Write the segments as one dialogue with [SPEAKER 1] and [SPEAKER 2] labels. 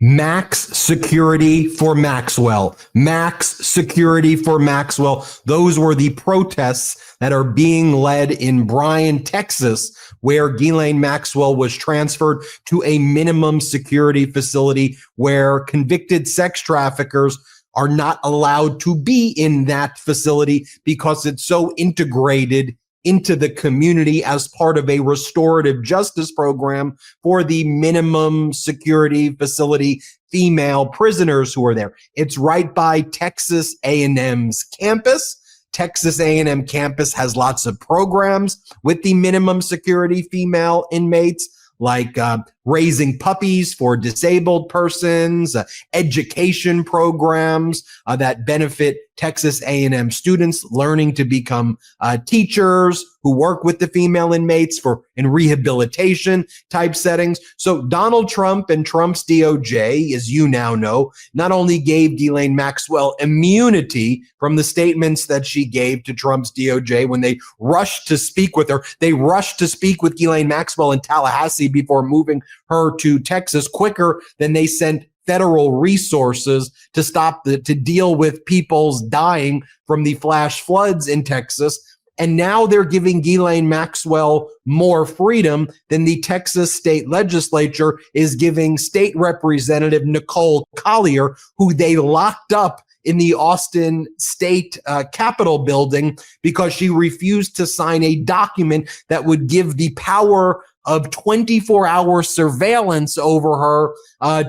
[SPEAKER 1] Max security for Maxwell. Max security for Maxwell. Those were the protests that are being led in Brine, Texas, where Ghislaine Maxwell was transferred to a minimum security facility where convicted sex traffickers are not allowed to be in that facility because it's so integrated into the community as part of a restorative justice program for the minimum security facility female prisoners who are there. It's right by Texas A&M's campus. Texas A&M campus has lots of programs with the minimum security female inmates, like raising puppies for disabled persons, education programs that benefit Texas A&M students learning to become teachers who work with the female inmates in rehabilitation type settings. So Donald Trump and Trump's DOJ, as you now know, not only gave Ghislaine Maxwell immunity from the statements that she gave to Trump's DOJ when they rushed to speak with her. They rushed to speak with Ghislaine Maxwell in Tallahassee before moving her to Texas quicker than they sent federal resources to deal with people's dying from the flash floods in Texas. And now they're giving Ghislaine Maxwell more freedom than the Texas state legislature is giving State Representative Nicole Collier, who they locked up in the Austin State Capitol building because she refused to sign a document that would give the power of 24-hour surveillance over her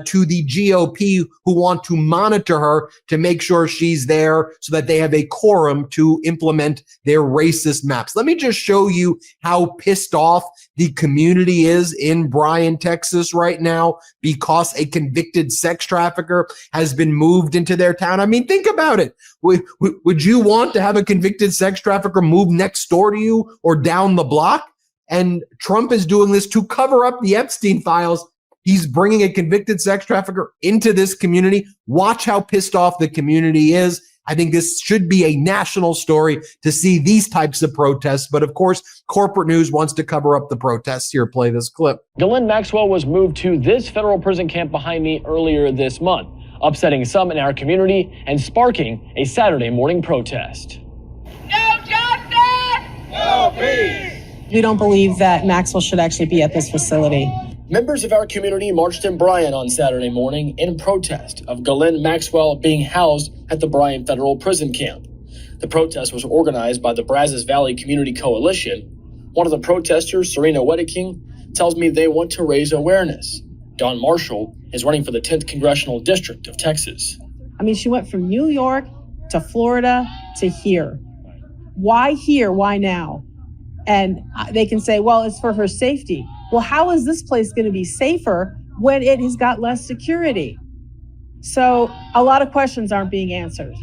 [SPEAKER 1] to the GOP, who want to monitor her to make sure she's there so that they have a quorum to implement their racist maps. Let me just show you how pissed off the community is in Bryan, Texas right now because a convicted sex trafficker has been moved into their town. I mean, think about it. Would you want to have a convicted sex trafficker move next door to you or down the block? And Trump is doing this to cover up the Epstein Files. He's bringing a convicted sex trafficker into this community. Watch how pissed off the community is. I think this should be a national story to see these types of protests. But of course, corporate news wants to cover up the protests. Here, play this clip.
[SPEAKER 2] Ghislaine Maxwell was moved to this federal prison camp behind me earlier this month, upsetting some in our community and sparking a Saturday morning protest.
[SPEAKER 3] No justice! No peace!
[SPEAKER 4] We don't believe that Maxwell should actually be at this facility.
[SPEAKER 2] Members of our community marched in Bryan on Saturday morning in protest of Ghislaine Maxwell being housed at the Bryan Federal Prison Camp. The protest was organized by the Brazos Valley Community Coalition. One of the protesters, Serena Wedeking, tells me they want to raise awareness. Don Marshall is running for the 10th Congressional District of Texas.
[SPEAKER 4] I mean, she went from New York to Florida to here. Why here? Why now? And they can say, well, it's for her safety. Well, how is this place going to be safer when it has got less security? So a lot of questions aren't being answered.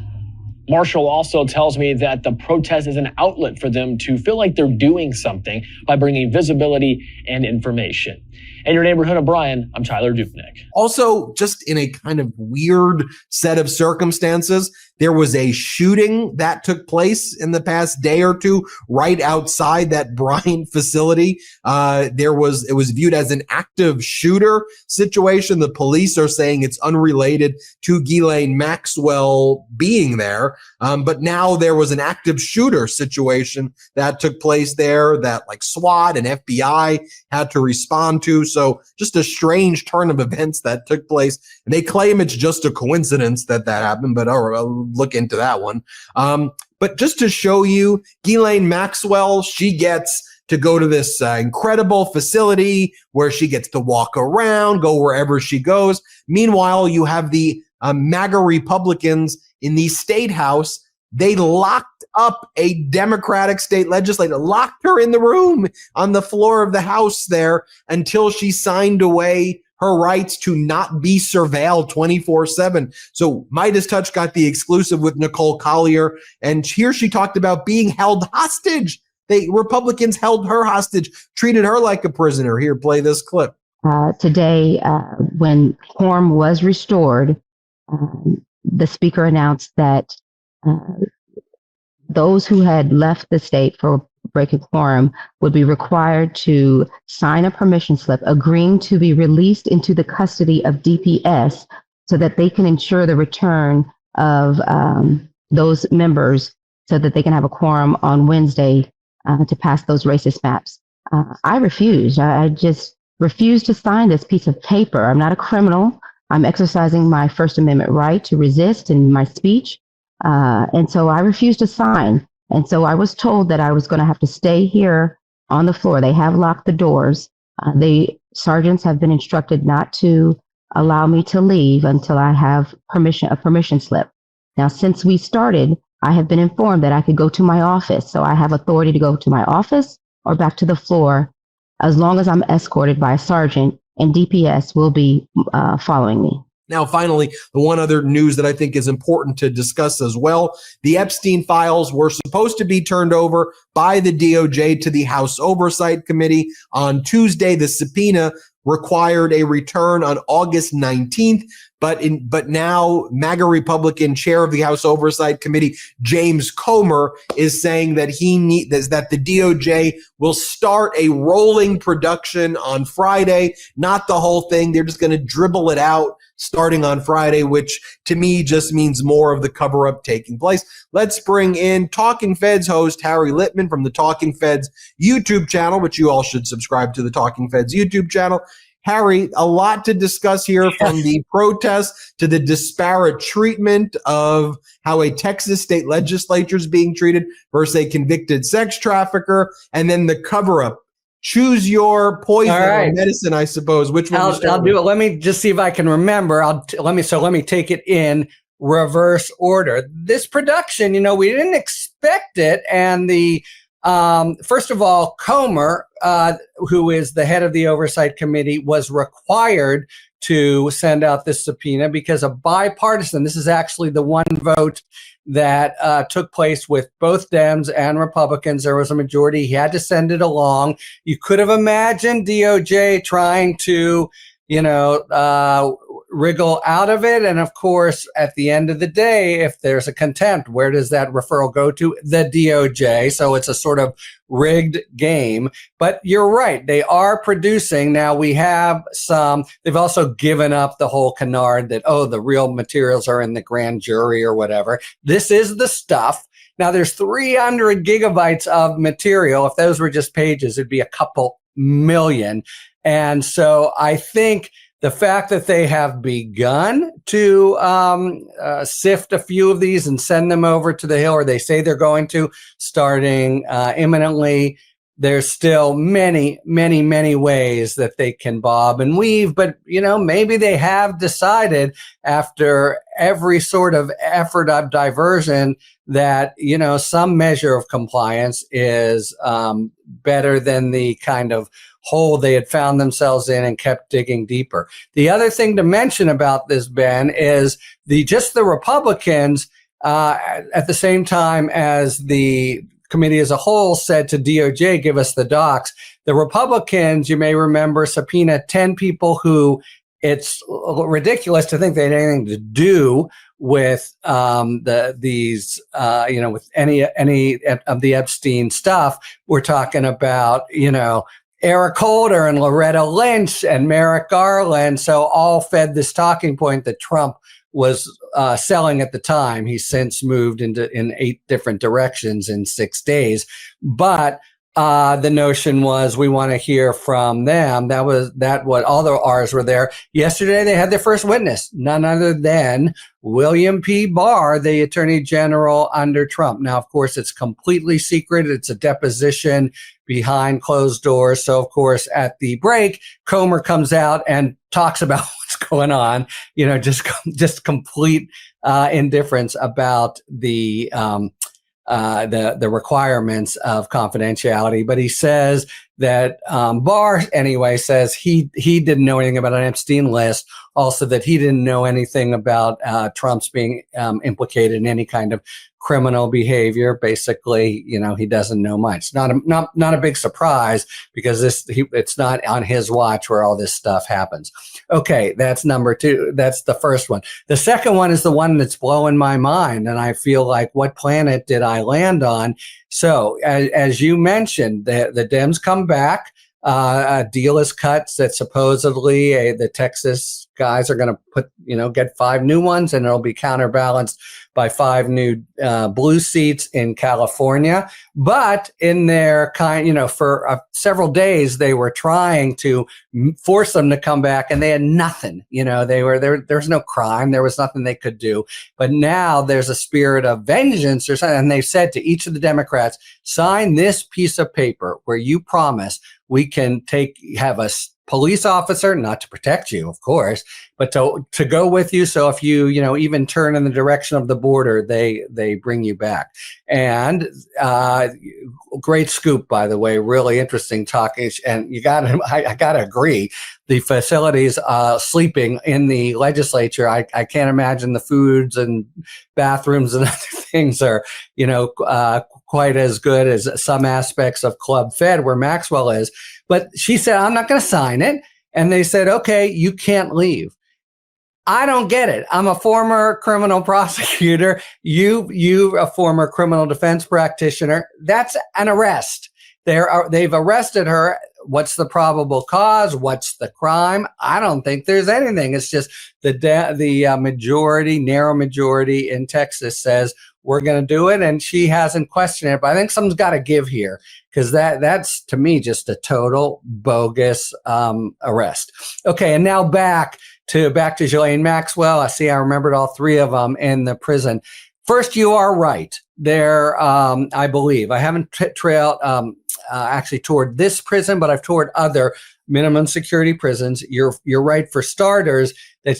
[SPEAKER 2] Marshall also tells me that the protest is an outlet for them to feel like they're doing something by bringing visibility and information. In your neighborhood of Bryan, I'm Tyler Dupnick.
[SPEAKER 1] Also, just in a kind of weird set of circumstances, there was a shooting that took place in the past day or two right outside that Bryan facility. It was viewed as an active shooter situation. The police are saying it's unrelated to Ghislaine Maxwell being there. But now there was an active shooter situation that took place there that like SWAT and FBI had to respond to. So just a strange turn of events that took place. And they claim it's just a coincidence that happened, but I'll look into that one. But just to show you, Ghislaine Maxwell, she gets to go to this incredible facility where she gets to walk around, go wherever she goes. Meanwhile, you have the MAGA Republicans in the state house. They locked up a Democratic state legislator, locked her in the room on the floor of the House there until she signed away her rights to not be surveilled 24/7. So Midas Touch got the exclusive with Nicole Collier, and here she talked about being held hostage. Republicans held her hostage, treated her like a prisoner. Here, play this clip.
[SPEAKER 5] Today, when quorum was restored, the speaker announced that those who had left the state for break a quorum would be required to sign a permission slip agreeing to be released into the custody of DPS so that they can ensure the return of those members so that they can have a quorum on Wednesday to pass those racist maps. I refused. I just refused to sign this piece of paper. I'm not a criminal. I'm exercising my First Amendment right to resist in my speech. And so I refused to sign. And so I was told that I was going to have to stay here on the floor. They have locked the doors. The sergeants have been instructed not to allow me to leave until I have a permission slip. Now, since we started, I have been informed that I could go to my office. So I have authority to go to my office or back to the floor as long as I'm escorted by a sergeant, and DPS will be following me.
[SPEAKER 1] Now, finally, the one other news that I think is important to discuss as well, the Epstein Files were supposed to be turned over by the DOJ to the House Oversight Committee on Tuesday. The subpoena required a return on August 19th, but now MAGA Republican chair of the House Oversight Committee, James Comer, is saying that that the DOJ will start a rolling production on Friday, not the whole thing. They're just going to dribble it out starting on Friday, which to me just means more of the cover-up taking place. Let's bring in Talking Feds host Harry Littman from the Talking Feds YouTube channel, which you all should subscribe to the Talking Feds YouTube channel. Harry, a lot to discuss here, from the protests to the disparate treatment of how a Texas state legislature is being treated versus a convicted sex trafficker, and then the cover-up. Choose your poison or medicine, I suppose. Which one?
[SPEAKER 6] I'll do it. Let me just see if I can remember. Let me take it in reverse order. This production, we didn't expect it, and the first of all, Comer, who is the head of the Oversight Committee, was required to send out this subpoena because of bipartisan. This is actually the one vote that took place with both Dems and Republicans. There was a majority. He had to send it along. You could have imagined DOJ trying to, wriggle out of it. And of course, at the end of the day, if there's a contempt, where does that referral go to? The DOJ. So it's a sort of rigged game. But you're right. They are producing. Now we have they've also given up the whole canard that, the real materials are in the grand jury or whatever. This is the stuff. Now there's 300 gigabytes of material. If those were just pages, it'd be a couple million. And so I think the fact that they have begun to sift a few of these and send them over to the Hill, or they say they're going to, starting imminently, there's still many, many, many ways that they can bob and weave. But, maybe they have decided after every sort of effort of diversion that, some measure of compliance is better than the kind of hole they had found themselves in and kept digging deeper. The other thing to mention about this, Ben, is the Republicans, at the same time as the committee as a whole said to DOJ, give us the docs. The Republicans, you may remember, subpoenaed 10 people who it's ridiculous to think they had anything to do with with any of the Epstein stuff. We're talking about, Eric Holder and Loretta Lynch and Merrick Garland. So all fed this talking point that Trump was selling at the time. He's since moved in 8 different directions in 6 days. But the notion was we want to hear from them. What all the R's were there. Yesterday, they had their first witness, none other than William P. Barr, the Attorney General under Trump. Now, of course, it's completely secret. It's a deposition behind closed doors. So, of course, at the break, Comer comes out and talks about what's going on, just complete indifference about the requirements of confidentiality. But he says that Barr, anyway, says he didn't know anything about an Epstein list also that he didn't know anything about Trump's being implicated in any kind of criminal behavior. Basically, he doesn't know much. Not a big surprise, because it's not on his watch where all this stuff happens. Okay, that's number two. That's the first one. The second one is the one that's blowing my mind, and I feel like, what planet did I land on? So, as you mentioned, the Dems come back. A deal is cut that supposedly the Texas guys are going to get 5 new ones, and it'll be counterbalanced by 5 new blue seats in California. But in their for several days, they were trying to force them to come back, and they had nothing. They were there. There was no crime. There was nothing they could do. But now there's a spirit of vengeance or something. And they said to each of the Democrats, sign this piece of paper where you promise we can have a police officer, not to protect you, of course, but to go with you. So if you even turn in the direction of the border, they bring you back. And great scoop, by the way, really interesting talking. And I gotta agree, the facilities sleeping in the legislature, I can't imagine the foods and bathrooms and other things are quite as good as some aspects of Club Fed where Maxwell is. But she said, I'm not going to sign it. And they said, okay, you can't leave. I don't get it. I'm a former criminal prosecutor. You a former criminal defense practitioner. That's an arrest. They've arrested her. What's the probable cause? What's the crime? I don't think there's anything. It's just the narrow majority in Texas says we're going to do it, and she hasn't questioned it. But I think something's got to give here, because that's to me just a total bogus arrest. Okay, and now back to Ghislaine Maxwell. I remembered all 3 of them in the prison. First, you are right. There, I believe, I haven't trailed actually toward this prison, but I've toured other minimum security prisons. You're right, for starters, that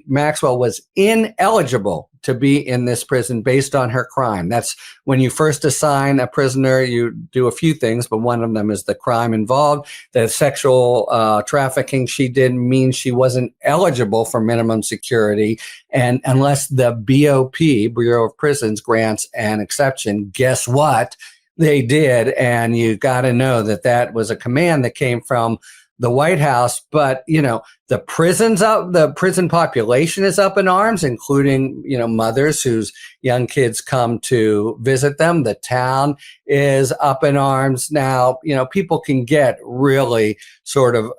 [SPEAKER 6] Maxwell was ineligible to be in this prison based on her crime. That's when you first assign a prisoner, you do a few things, but one of them is the crime involved. The sexual trafficking she did means she wasn't eligible for minimum security. And unless the BOP, Bureau of Prisons, grants an exception, guess what? They did. And you got to know that was a command that came from the White House. But, the prison population is up in arms, including, mothers whose young kids come to visit them. The town is up in arms. Now, people can get really sort of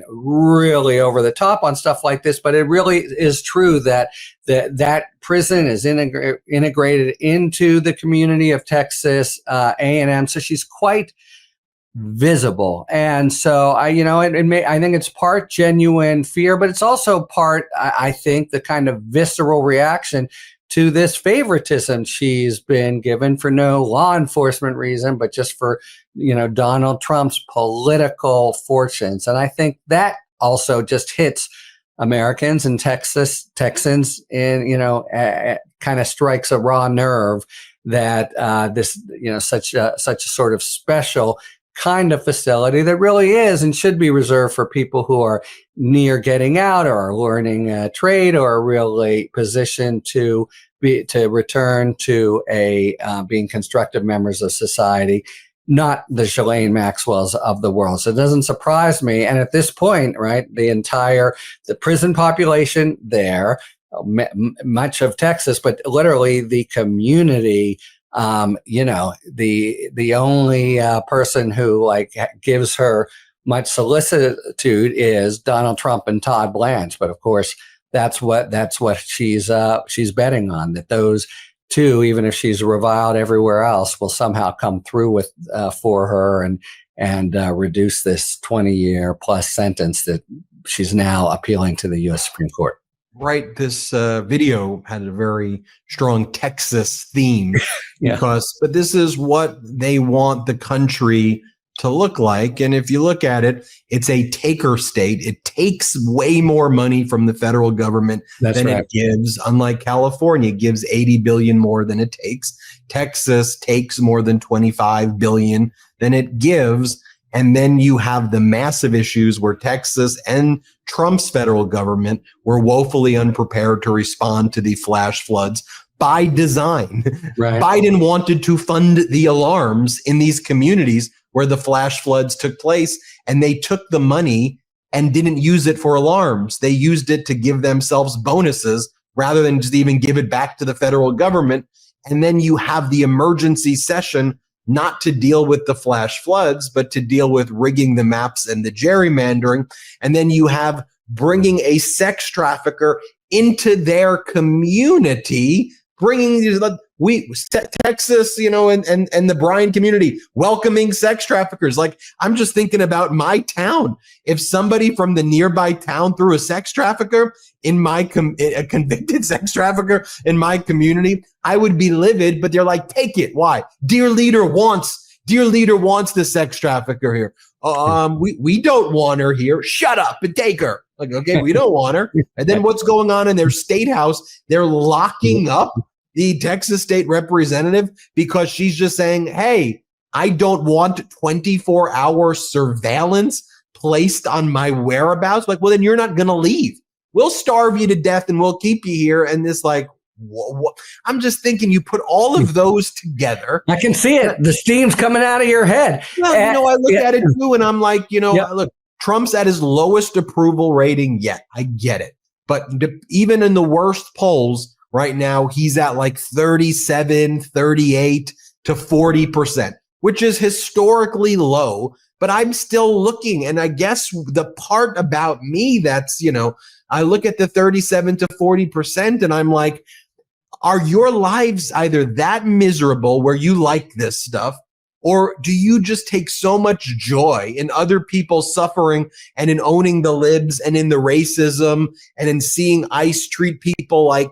[SPEAKER 6] really over the top on stuff like this, but it really is true that prison is integrated into the community of Texas A&M. So she's quite visible. And so I think it's part genuine fear, but it's also part, I think, the kind of visceral reaction to this favoritism she's been given for no law enforcement reason, but just for, Donald Trump's political fortunes. And I think that also just hits Americans and Texans in, kind of strikes a raw nerve that this, such a sort of special kind of facility that really is and should be reserved for people who are near getting out or are learning a trade or are really positioned to return to being constructive members of society, not the Ghislaine Maxwells of the world. So it doesn't surprise me. And at this point, right, the prison population there, much of Texas, but literally the community, the only person who gives her much solicitude is Donald Trump and Todd Blanche. But of course, that's what she's betting on, that those two, even if she's reviled everywhere else, will somehow come through with for her and reduce this 20-year plus sentence that she's now appealing to the U.S. Supreme Court.
[SPEAKER 1] Right. This video had a very strong Texas theme but this is what they want the country to look like. And if you look at it, it's a taker state. It takes way more money from the federal government than it gives. Unlike California, gives 80 billion more than it takes. Texas takes more than 25 billion than it gives. And then you have the massive issues where Texas and Trump's federal government were woefully unprepared to respond to the flash floods by design.
[SPEAKER 6] Right.
[SPEAKER 1] Biden wanted to fund the alarms in these communities where the flash floods took place, and they took the money and didn't use it for alarms. They used it to give themselves bonuses rather than just even give it back to the federal government. And then you have the emergency session not to deal with the flash floods, but to deal with rigging the maps and the gerrymandering. And then you have bringing a sex trafficker into their community, bringing Texas, and the Brine community welcoming sex traffickers. Like, I'm just thinking about my town. If somebody from the nearby town threw a sex trafficker in my a convicted sex trafficker in my community, I would be livid. But they're like, take it. Why? Dear leader wants the sex trafficker here. We don't want her here. Shut up and take her. Like, okay, we don't want her. And then what's going on in their state house? They're locking up the Texas state representative because she's just saying, hey, I don't want 24-hour surveillance placed on my whereabouts. Like, well, then you're not going to leave. We'll starve you to death and we'll keep you here. And this, like, I'm just thinking you put all of those together.
[SPEAKER 6] I can see it. The steam's coming out of your head.
[SPEAKER 1] Well, I look at it too, and I'm like, look, Trump's at his lowest approval rating yet. I get it. But even in the worst polls right now, he's at like 37, 38 to 40%, which is historically low. But I'm still looking. And I guess the part about me that's, I look at the 37 to 40% and I'm like, are your lives either that miserable where you like this stuff, or do you just take so much joy in other people suffering and in owning the libs and in the racism and in seeing ICE treat people like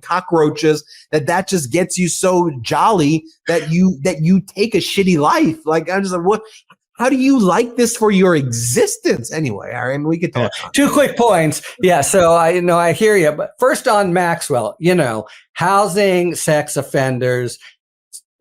[SPEAKER 1] cockroaches that just gets you so jolly that you take a shitty life? Like, I'm just like, what? How do you like this for your existence? Anyway, Aaron, we could talk.
[SPEAKER 6] Two quick points. Yeah, so I hear you. But first on Maxwell, housing sex offenders,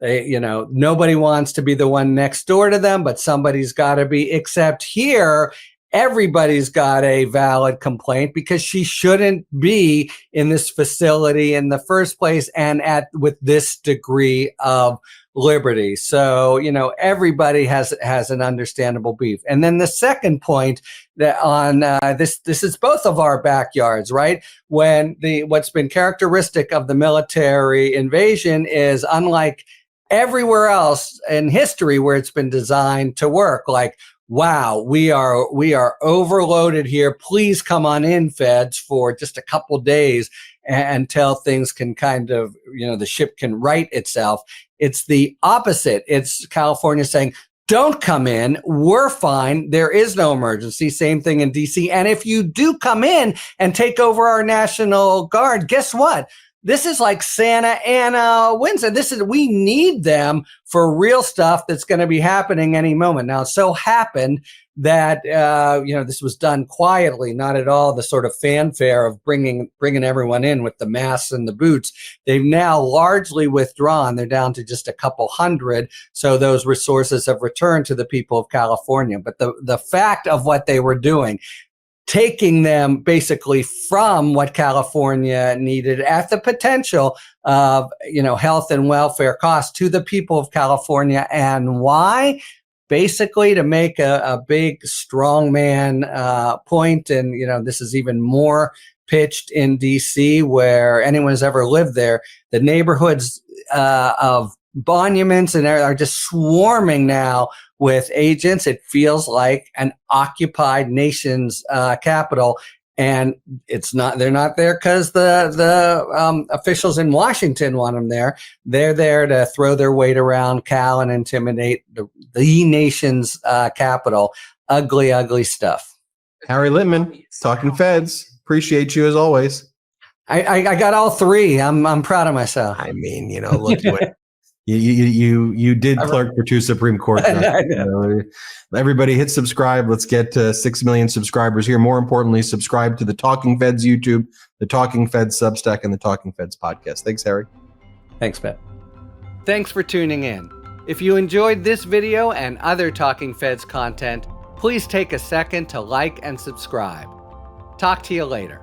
[SPEAKER 6] nobody wants to be the one next door to them, but somebody's got to be, except here, everybody's got a valid complaint because she shouldn't be in this facility in the first place and with this degree of liberty. So, everybody has an understandable beef. And then the second point that on this is both of our backyards, right? When what's been characteristic of the military invasion is, unlike everywhere else in history where it's been designed to work, like, wow, we are overloaded here. Please come on in, feds, for just a couple days until things can kind of, the ship can right itself. It's the opposite. It's California saying, don't come in. We're fine. There is no emergency. Same thing in DC. And if you do come in and take over our National Guard, guess what? This is like Santa Ana Windsor. We need them for real stuff that's going to be happening any moment. Now, it so happened that, this was done quietly, not at all the sort of fanfare of bringing everyone in with the masks and the boots. They've now largely withdrawn. They're down to just a couple hundred. So those resources have returned to the people of California. But the fact of what they were doing, taking them basically from what California needed at the potential of, health and welfare costs to the people of California. And why? Basically to make a big strongman point. And, this is even more pitched in DC, where anyone who's ever lived there, the neighborhoods of monuments and are just swarming now with agents. It feels like an occupied nation's capital, and they're not there because the officials in Washington want them there. They're there to throw their weight around Cal and intimidate the nation's capital. Ugly, ugly stuff.
[SPEAKER 1] Harry Littman, Talking Feds. Appreciate you as always.
[SPEAKER 6] I got all three. I'm proud of myself.
[SPEAKER 1] I mean, look, you did clerk for 2 Supreme Court. Everybody hit subscribe. Let's get to 6 million subscribers here. More importantly, subscribe to the Talking Feds YouTube, the Talking Feds Substack, and the Talking Feds podcast. Thanks, Harry.
[SPEAKER 6] Thanks, Pat. Thanks for tuning in. If you enjoyed this video and other Talking Feds content, please take a second to like and subscribe. Talk to you later.